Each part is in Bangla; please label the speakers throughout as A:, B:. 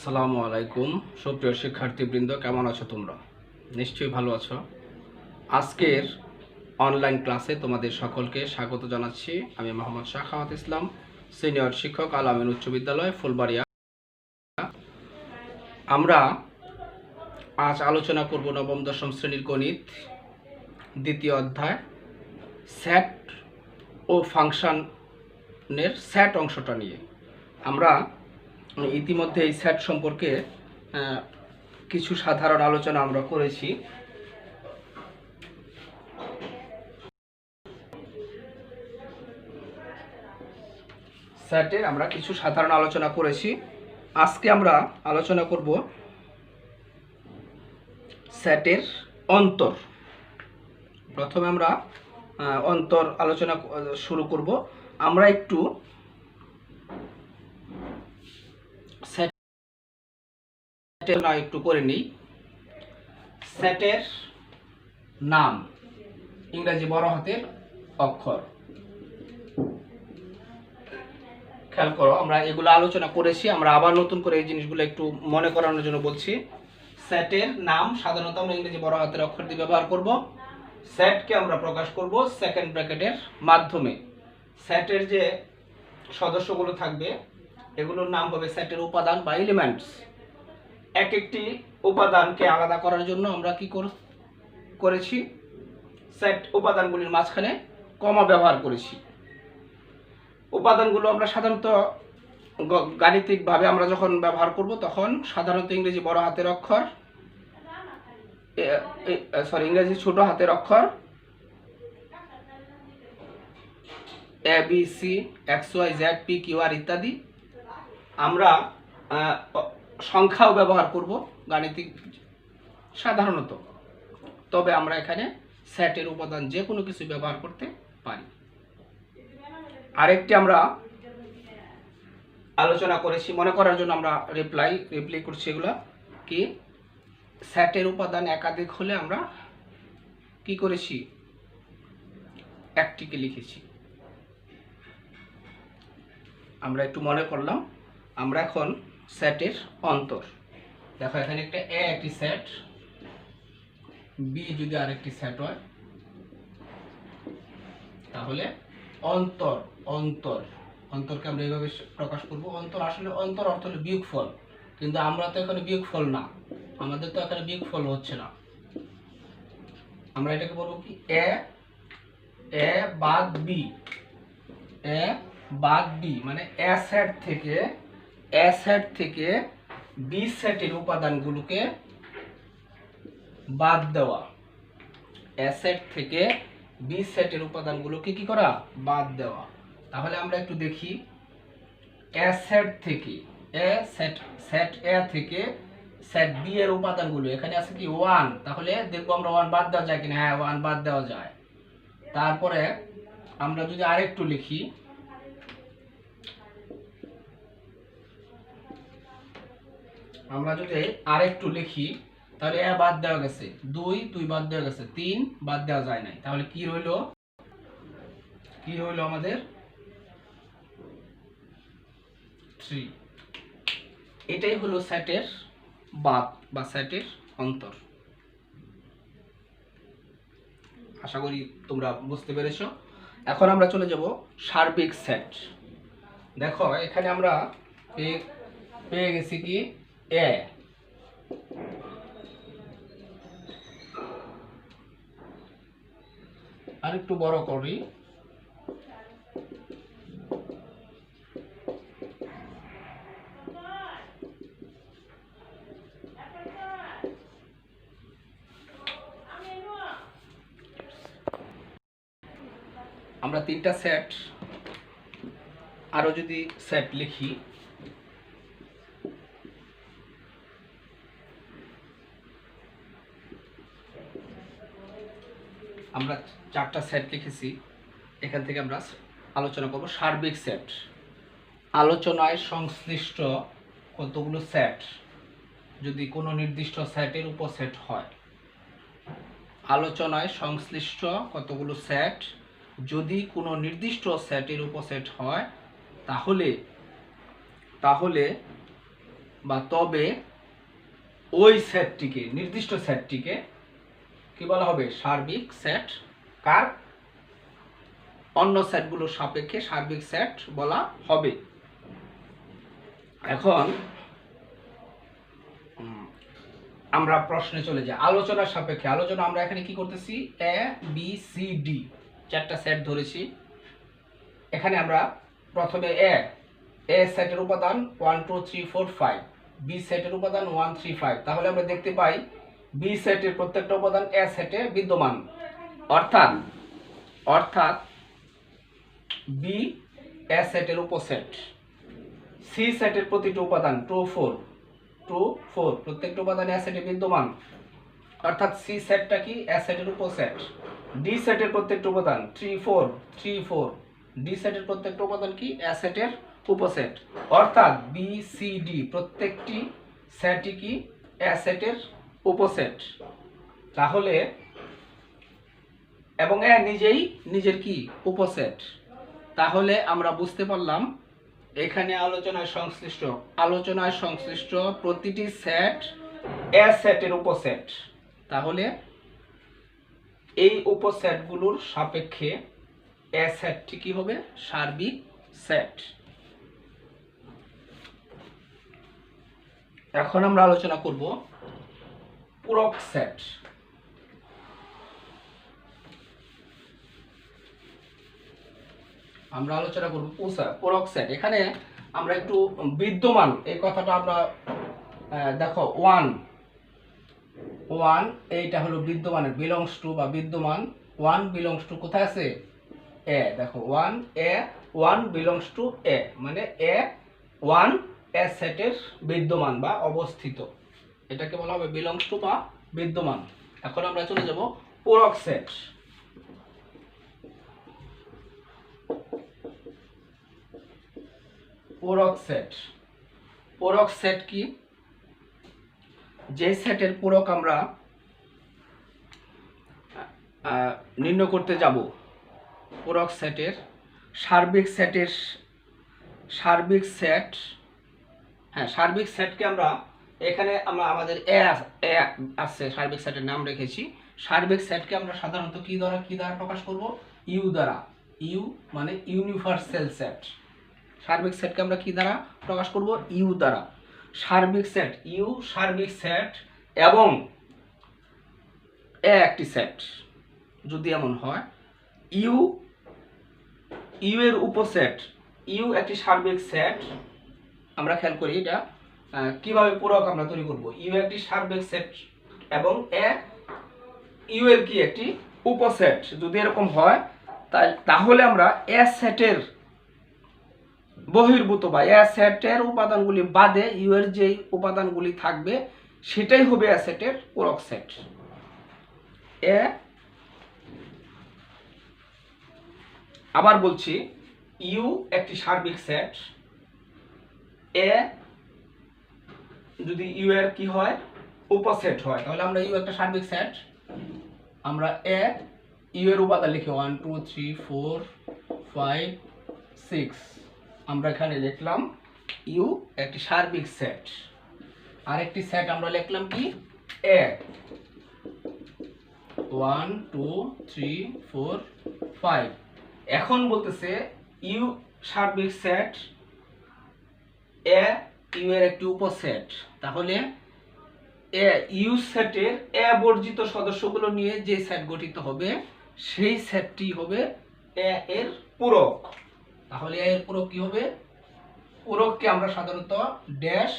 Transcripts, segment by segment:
A: আসসালামু আলাইকুম সুপ্রিয় শিক্ষার্থীবৃন্দ, কেমন আছো তোমরা? নিশ্চয়ই ভালো আছো। আজকের অনলাইন ক্লাসে তোমাদের সকলকে স্বাগত জানাচ্ছি। আমি মোহাম্মদ শাখাওয়াত ইসলাম, সিনিয়র শিক্ষক, আল আমিন উচ্চ বিদ্যালয়, ফুলবাড়িয়া। আমরা আজ আলোচনা করব নবম দশম শ্রেণীর গণিত দ্বিতীয় অধ্যায় সেট ও ফাংশনের সেট অংশটা নিয়ে। আমরা ইতিমধ্যে এই সেট সম্পর্কে কিছু সাধারণ আলোচনা আমরা করেছি। সেটের আমরা কিছু সাধারণ আলোচনা করেছি। আজকে আমরা আলোচনা করব সেটের অন্তর। প্রথমে আমরা অন্তর আলোচনা শুরু করব। আমরা একটু একটু করে নিই। সেটের নাম ইংরেজি বড় হাতের অক্ষর। খেয়াল করো, আমরা এগুলো আলোচনা করেছি। আমরা আবার নতুন করে এই জিনিসগুলো একটু মনে করানোর জন্য বলছি। সেটের নাম সাধারণত আমরা ইংরেজি বড় হাতের অক্ষর দিয়ে ব্যবহার করব। সেটকে আমরা প্রকাশ করব সেকেন্ড ব্র্যাকেটের মাধ্যমে। সেটের যে সদস্যগুলো থাকবে এগুলোর নাম হবে সেটের উপাদান বা এলিমেন্টস। এক একটি উপাদানকে আলাদা করার জন্য আমরা কি করেছি, সেট উপাদানগুলির মাঝখানে কমা ব্যবহার করেছি। উপাদানগুলো আমরা সাধারণত গাণিতিকভাবে আমরা যখন ব্যবহার করব তখন সাধারণত ইংরেজি বড় হাতের অক্ষর, ইংরেজি ছোট হাতের অক্ষর A B C X Y Z P Q R ইত্যাদি। আমরা সংখ্যাও ব্যবহার করব গাণিতিক সাধারণত, তবে আমরা এখানে সেটের উপাদান যে কোনো কিছু ব্যবহার করতে পারি। আরেকটি আমরা আলোচনা করেছি, মনে করার জন্য আমরা রিপ্লাই করছি। এগুলো কি, সেটের উপাদান একাধিক হলে আমরা কি করেছি, একটিকে লিখেছি। আমরা একটু মনে করলাম। আমরা এখন সেটের অন্তর দেখো, এখানে একটা এ একটি সেট, বি যদি আরেকটি সেট হয় তাহলে অন্তর অন্তর অন্তরকে আমরা এইভাবে প্রকাশ করব। অন্তর আসলে অন্তর অর্থ হলো বিয়োগফল, কিন্তু আমরা তো এখানে বিয়োগফল না, আমাদের তো এখানে বিয়োগফল হচ্ছে না। আমরা এটাকে বলবো কি, এ এ বাদ বি। এ বাদ বি মানে এ সেট থেকে বি সেটের উপাদানগুলোকে বাদ দেওয়া। এ সেট থেকে বি সেটের উপাদানগুলোকে কি করা, বাদ দেওয়া। তাহলে আমরা একটু দেখি, এ সেট থেকে সেট এ থেকে সেট বি এর উপাদানগুলো এখানে আছে কি 1, তাহলে দেখবো আমরা 1 বাদ দেওয়া যায় কিনা। হ্যাঁ, 1 বাদ দেওয়া যায়। তারপরে আমরা যদি আরেকটু লিখি, তাহলে এ বাদ দেওয়া গেছে, 2 বাদ দেওয়া গেছে, 3 বাদ দেওয়া যায় নাই। তাহলে কি রইল আমাদের 3। এটাই হলো সেটের বাদ বা সেটের অন্তর। আশা করি তোমরা বুঝতে পেরেছ। এখন আমরা চলে যাব সার্বিক সেট। দেখো, এখানে আমরা পেয়ে গেছি কি, এ। আর একটু বড় করি, আমরা 3টা সেট আরো যদি সেট লিখি, আমরা 4টা সেট লিখেছি। এখান থেকে আমরা আলোচনা করব সার্বিক সেট। আলোচনায় সংশ্লিষ্ট কতগুলো সেট যদি কোনো নির্দিষ্ট সেটের উপসেট হয়, আলোচনায় সংশ্লিষ্ট কতগুলো সেট যদি কোনো নির্দিষ্ট সেটের উপসেট হয়, তাহলে বা তবে ওই সেটটিকে, নির্দিষ্ট সেটটিকে কি বলা হবে? সার্বিক সেট। কার? অন্য সেটগুলোর সাপেক্ষে সার্বিক সেট বলা হবে। এখন আমরা প্রশ্নে চলে যাই। আলোচনার সাপেক্ষে আলোচনা আমরা এখানে কি করতেছি? এ বি সি ডি চারটা সেট ধরেছি। এখানে আমরা প্রথমে এ সেটের উপাদান 1 2 3 4 5, বি সেটের উপাদান 1 3 5। তাহলে আমরা দেখতে পাই বি সেটের প্রত্যেকটা উপাদান এ সেটে বিদ্যমান, অর্থাৎ বি এ সেটের উপসেট। সি সেটের প্রতিটি উপাদান 2 4 2 4 প্রত্যেকটা উপাদান এ সেটে বিদ্যমান, অর্থাৎ সি সেটটা কি? এ সেটের উপসেট। ডি সেটের প্রত্যেকটা উপাদান 3 4 3 4, ডি সেটের প্রত্যেকটা উপাদান কি? এ সেটের উপসেট, অর্থাৎ বি সি ডি প্রত্যেকটি সেটই কি? এ সেটের উপসেট। তাহলে এবং এ নিজেই নিজের কি? উপসেট। তাহলে আমরা বুঝতে পারলাম এখানে আলোচনায় সংশ্লিষ্ট প্রতিটি সেট এ সেটের উপসেট। তাহলে এই উপসেটগুলোর সাপেক্ষে এ সেটটি কি হবে? সার্বিক সেট। এখন আমরা আলোচনা করব পূরক সেট। আমরা আলোচনা করব পূরক সেট। এখানে আমরা একটু বিদ্যমান এই কথাটা আমরা দেখো 1 এইটা হলো বিদ্যমানের বিলংস টু বা বিদ্যমান। 1 বিলংস টু কোথায় আছে? এ। দেখো 1 বিলংস টু এ, মানে 1 এ সেটের বিদ্যমান বা অবস্থিত, এটাকে বলা হবে বিলংস টু বা বিদ্যমান। এখন আমরা চলে যাব পূরক সেট। পূরক সেট কি? যে সেটের পূরক আমরা নির্ণয় করতে যাব, পূরক সেটের সার্বিক সেটকে আমরা এখানে আমাদের এ আছে, সার্বিক সেটের নাম রেখেছি। সার্বিক সেটকে আমরা সাধারণত কি দ্বারা প্রকাশ করব? ইউ দ্বারা। ইউ মানে ইউনিভার্সাল সেট। সার্বিক সেটকে আমরা কি দ্বারা প্রকাশ করব? ইউ দ্বারা। সার্বিক সেট, ইউ সার্বিক সেট এবং এ একটি সেট যদি এমন হয়, ইউ এর উপসেট, ইউ একটি সার্বিক সেট। আমরা খেয়াল করি এটা কিভাবে পূরক আমরা তৈরি করব। ইউ একটি সার্বিক সেট এবং ইউ এর কি? একটি উপসেট। যদি এরকম হয় তাহলে আমরা এ সেটের বহির্ভূত বা এ সেটের উপাদানগুলি বাদে ইউ এর যে উপাদানগুলি থাকবে সেটাই হবে এ সেটের পূরক সেট। আবার বলছি, ইউ একটি সার্বিক সেট, এ যদি ইউ এর কি হয়? উপসেট হয়, তাহলে আমরা ইউ একটা সার্বিক সেট। আমরা ইউ এর উপাদান লিখি 1 2 3 4 5 6। আমরা এখানে লিখলাম ইউ একটি সার্বিক সেট। আরেকটি সেট আমরা লিখলাম কি? এ 1 2 3 4 5। এখন বলতেছে ইউ সার্বিক সেট, ইউ এর একটি উপসেট। তাহলে ইউ সেটের বর্জিত সদস্যগুলো নিয়ে যে সেট গঠিত হবে সেই সেটটি হবে এর পূরক। তাহলে এর পূরক কি হবে? পূরককে আমরা সাধারণত ড্যাশ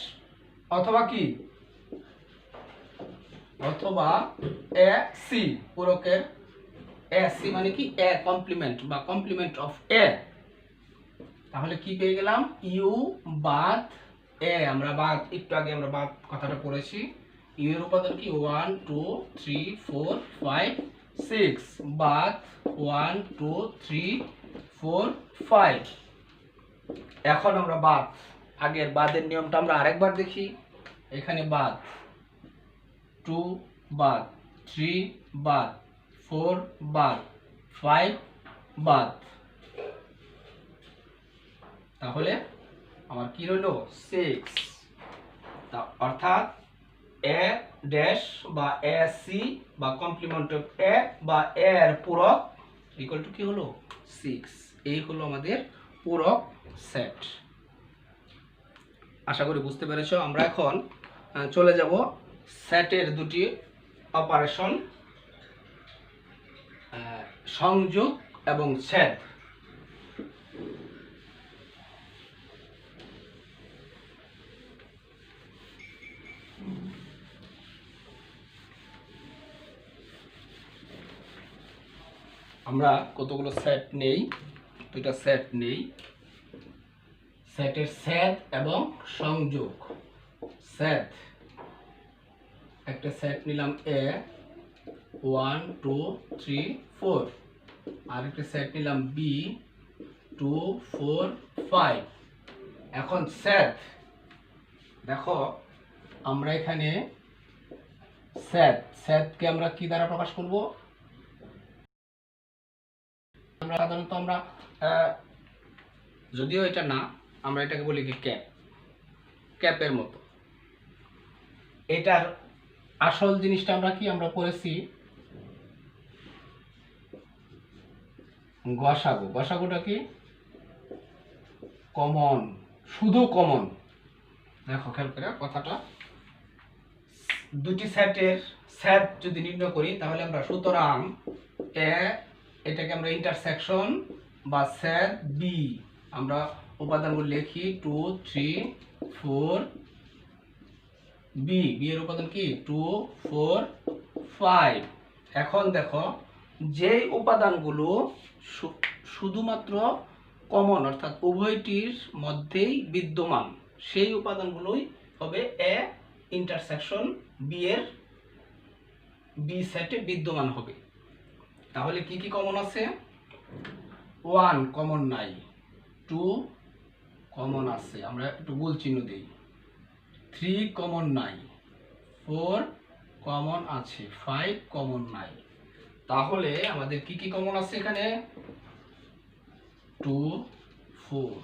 A: অথবা কি? অথবা এ সি। পূরকের এ সি মানে কি? এ কমপ্লিমেন্ট বা কমপ্লিমেন্ট অফ এ। তাহলে কি পেয়ে গেলাম? ইউ বাদ এ। আমরা বাদ একটু আগে আমরা বাদ কথাটা পড়েছি। ইউ এর উপাদান কি? 1 2 3 4 5 6 বাদ 1 2 3 4 5। এখন আমরা বাদ, আগের বাদের নিয়মটা আমরা আরেকবার দেখি। এখানে বাদ 2 বাদ 3 বাদ 4 বাদ 5 বাদ, তাহলে আমার কি রইল? 6। অর্থাৎ এ ড্যাশ বা এ সি বা কমপ্লিমেন্ট অফ এ বা এ এর পূরক ইকুয়াল টু কি হলো 6। এই হলো আমাদের পূরক সেট। আশা করি বুঝতে পেরেছো। আমরা এখন চলে যাব সেটের দুটি অপারেশন, সংযোগ এবং ছেদ। আমরা কতগুলো সেট নেই, দুইটা সেট নেই। সেটের ছেদ এবং সংযোগ। সেট, একটা সেট নিলাম এ 1 2 3 4, আর একটা সেট নিলাম বি 2 4 5। এখন সেট দেখো, আমরা এখানে সেটকে আমরা কি দ্বারা প্রকাশ করব? আমরা সাধারণত যদিও এটা না, আমরা এটাকে বলি কি ক্যাপের মতো। এটার আসল জিনিসটা আমরা কি আমরা পড়েছি গসাগু। গসাগুটা কি? কমন, শুধু কমন। দেখো খেয়াল করে কথাটা, দুটি সেটের সেট যদি নির্ণয় করি তাহলে আমরা সুতরাং এটাকে আমরা ইন্টারসেকশন বা সেট বি, আমরা উপাদানগুলো লিখি 2 3 4। বি এর উপাদান কি 2 4 5। এখন দেখো, যেই উপাদানগুলো শুধুমাত্র কমন অর্থাৎ উভয়টির মধ্যেই বিদ্যমান, সেই উপাদানগুলোই হবে এ ইন্টারসেকশন বি এর বি সেটে বিদ্যমান হবে। তাহলে কি কি কমন আছে? 1 কমন নাই, 2 কমন আছে, আমরা একটু গোল চিহ্ন দেই, 3 কমন নাই, 4 কমন আছে, 5 কমন নাই। তাহলে আমাদের কি কি কমন আছে এখানে? 2 4।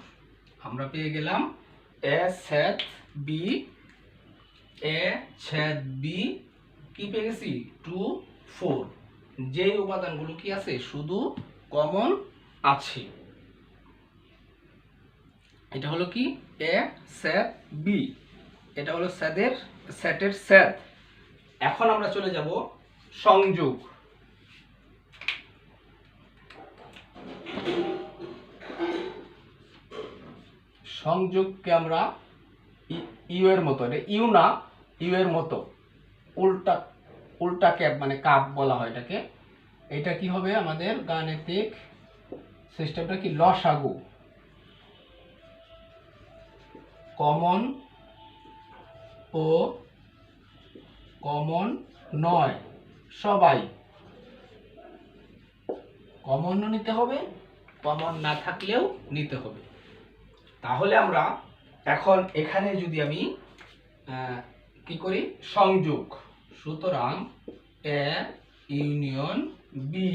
A: আমরা পেয়ে গেলাম এ ছেদ বি, এ ছেদ বি কি পেয়ে গেছি 2 4। যে উপাদানগুলো কি আছে শুধু কমন আছে, এটা হলো কি এ ছেদ বি, এটা হলো সেটের ছেদ। এখন আমরা চলে যাব সংযোগ। সংযোগকে আমরা ইউ এর মতো, এটা ইউ না, ইউ এর মতো উল্টা উল্টা ক্যাপ মানে কাপ বলা হয় এটাকে। এটা কি হবে আমাদের গাণিতিক সিস্টেমটা কি? লসাগু। কমন ও কমন নয় সবাই কমনও নিতে হবে, কমন না থাকলেও নিতে হবে। তাহলে আমরা এখন এখানে যদি আমি কি করি? সংযোগ। সুতরাং এ ইউনিয়ন বি,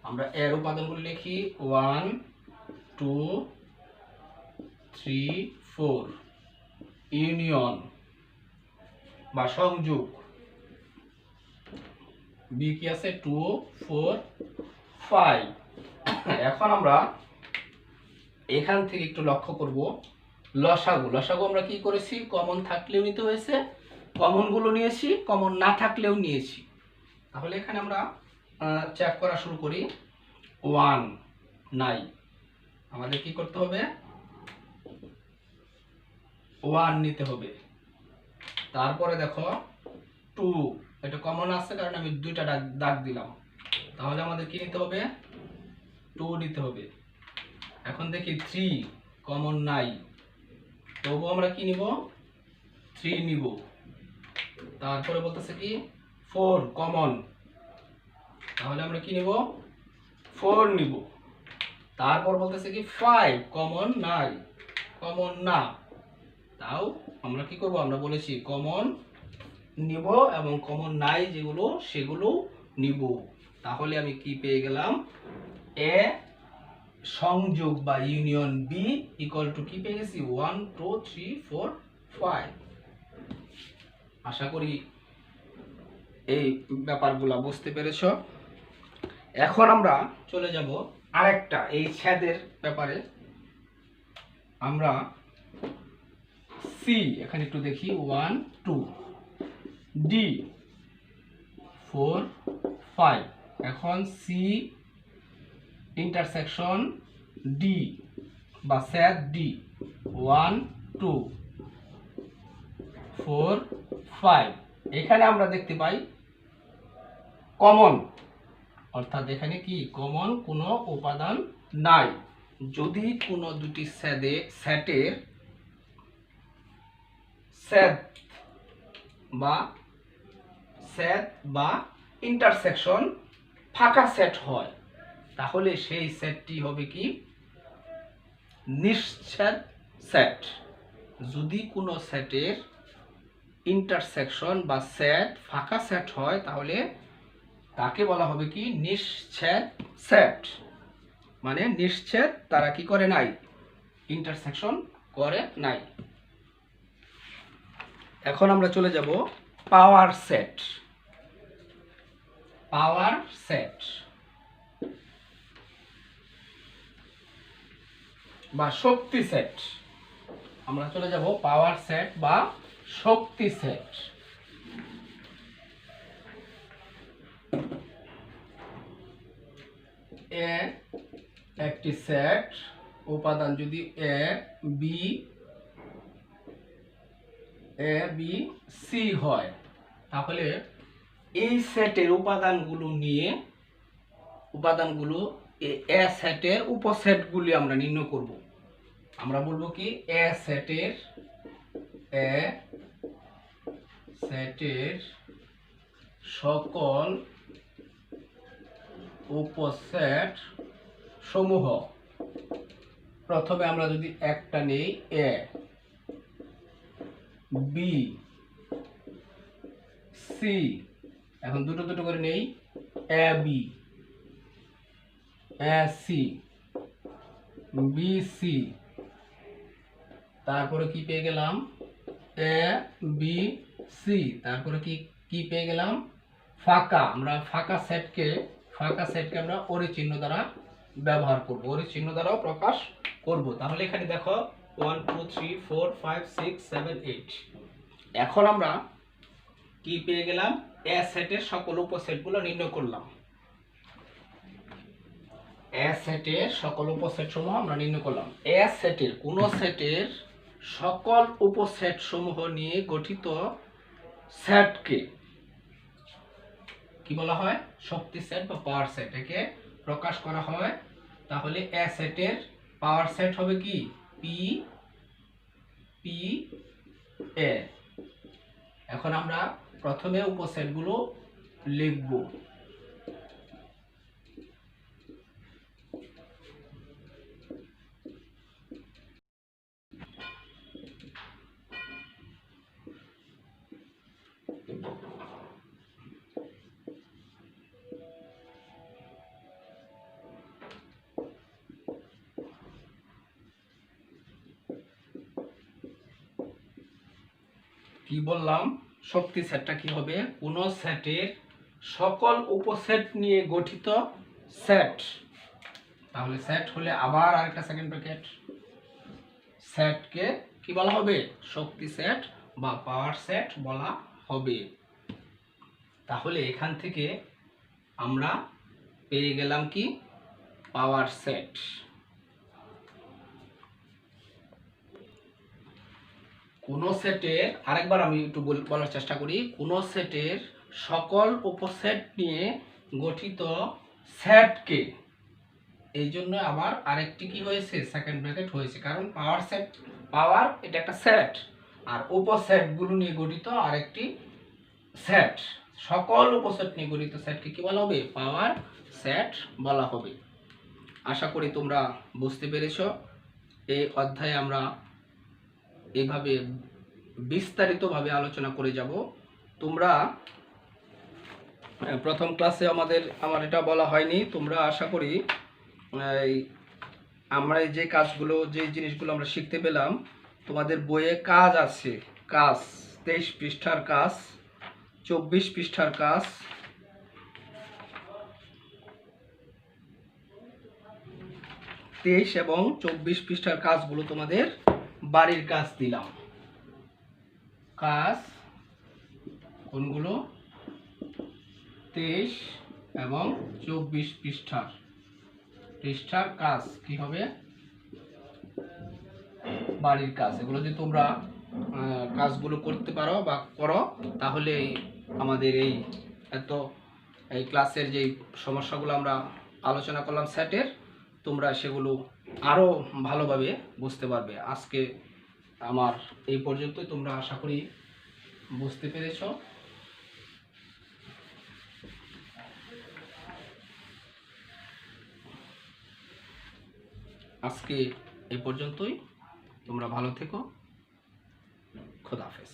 A: আমরা এর উপাদানগুলো লিখি 1 2 3 4। ইউনিয়ন বা সংযোগ বি কি আছে 2 4 5। এখন আমরা এখান থেকে একটু লক্ষ্য করব লসাগু। লসাগু আমরা কি করেছি? কমন থাকলেও নিতে হয়েছে, কমনগুলো নিয়েছি, কমন না থাকলেও নিয়েছি। তাহলে এখানে আমরা চেক করা শুরু করি। 1 নাই, আমাদের কি করতে হবে? 1 নিতে হবে। তারপরে দেখো 2, এটা কমন আছে কারণ আমি দুইটা দাগ দিলাম, তাহলে আমাদের কি নিতে হবে? 2 নিতে হবে। এখন দেখি 3 কমন নাই, তবু আমরা কি নিব? 3 নিব। তারপরে বলতেছে কি 4 কমন, তাহলে আমরা কি নিব? 4 নিব। তারপর বলতেছে কি 5 কমন নাই, কমন না, তাও আমরা কি করব? আমরা বলেছি কমন নিব এবং কমন নাই যেগুলো সেগুলো নিব। তাহলে আমি কি পেয়ে গেলাম? এ সংযোগ বা ইউনিয়ন বি ইকুয়াল টু কি পেয়ে গেছি? 1 2 3 4 5। আশা করি এই ব্যাপারগুলো বুঝতে পেরেছো। এখন আমরা চলে যাব আরেকটা এই ছেদের ব্যাপারে। আমরা সি এখানে একটু দেখি 1 2 ডি 4 5। এখন সি ইন্টারসেকশন ডি বা ছেদ ডি 1 2 4 5। এখানে আমরা দেখতে পাই কমন, অর্থাৎ এখানে কি কমন কোনো উপাদান নাই। যদি কোনো দুটি সেটের ছেদ বা ইন্টারসেকশন ফাঁকা সেট হয়, তাহলে সেই সেটটি হবে কি নিশ্ছেদ সেট। যদি কোনো সেটের ইন্টারসেকশন বা সেট ফাঁকা সেট হয়, তাহলে তাকে বলা হবে কি নিশ্ছেদ সেট। মানে নিশ্ছেদ তারা কি করে নাই, ইন্টারসেকশন করে নাই। এখন আমরা চলে যাব পাওয়ার সেট। পাওয়ার সেট বা শক্তি সেট। আমরা চলে যাব পাওয়ার সেট বা শক্তি সেট। এ একটি সেট, উপাদান যদি এ বি সি হয়, তাহলে এই সেটের উপাদানগুলো এ সেটের উপসেটগুলি আমরা নির্ণয় করব। আমরা বলবো কি এ সেটের সকল উপসেট সমূহ। প্রথমে আমরা যদি একটা নেই এ বি সি, এখন দুটো দুটো করে নেই A B A C B C. তারপরে কি পেয়ে গেলাম এ বি সি। তারপরে কি পেয়ে গেলাম ফাঁকা। আমরা ফাঁকা সেটকে আমরা ওরি চিহ্ন দ্বারা ব্যবহার করব, ওরি চিহ্ন দ্বারাও প্রকাশ করব। তাহলে এখানে দেখো 1 2 3 4 5 6 7 8। এখন আমরা কি পেয়ে গেলাম এ সেটের সকল উপসেটগুলো নির্ণয় করলাম। এ সেটের সকল উপসেট সমূহ আমরা নির্ণয় করলাম। এ সেটের কোন সেটের সকল উপসেট সমূহ নিয়ে গঠিত সেটকে কি বলা হয় শক্তি সেট বা পাওয়ার সেট। একে প্রকাশ করা হয়। তাহলে এ সেটের পাওয়ার সেট হবে কি পি পি এ। এখন আমরা প্রথমে উপসেটগুলো লিখব। কি বললাম শক্তি সেটটা কি হবে কোন সেটের সকল উপসেট নিয়ে গঠিত সেট। তাহলে সেট হলে আবার আরেকটা সেকেন্ড ব্র্যাকেট, সেটকে কি বলা হবে শক্তি সেট বা পাওয়ার সেট বলা হবে। তাহলে এখান থেকে আমরা পেয়ে গেলাম কি পাওয়ার সেট। কোন সেটের আরেকবার আমি একটু বলার চেষ্টা করি, কোন সেটের সকল উপসেট নিয়ে গঠিত সেটকে, এই জন্য আবার আরেকটি কি হয়েছে সেকেন্ড ব্র্যাকেট হয়েছে, কারণ পাওয়ার এটা একটা সেট আর উপসেটগুলো নিয়ে গঠিত আরেকটি সেট। সকল উপসেট নিয়ে গঠিত সেটকে কি বলা হবে পাওয়ার সেট বলা হবে। আশা করি তোমরা বুঝতে পেরেছো। এই অধ্যায়ে আমরা এইভাবে বিস্তারিতভাবে আলোচনা করে যাব। তোমরা প্রথম ক্লাসে আমার এটা বলা হয়নি, তোমরা আশা করি আমরা যে জিনিসগুলো আমরা শিখতে পেলাম, তোমাদের বইয়ে কাজ আছে, কাজ 23 পৃষ্ঠার কাজ, 24 পৃষ্ঠার কাজ, 23 এবং 24 পৃষ্ঠার কাজগুলো তোমাদের বাড়ির কাজ দিলাম। কাজ কোনগুলো? 23 এবং 24 পৃষ্ঠার কাজ কি হবে? বাড়ির কাজ। এগুলো যদি তোমরা কাজগুলো করতে পারো বা করো, তাহলে আমাদের এই ক্লাসের যে সমস্যাগুলো আমরা আলোচনা করলাম সেটের, তোমরা সেগুলো আরও ভালোভাবে বুঝতে পারবে। আজকে আমার এই পর্যন্তই, তোমরা আশা করি বুঝতে পেরেছ। আজকে এই পর্যন্তই, তোমরা ভালো থেকো। খোদা হাফেজ।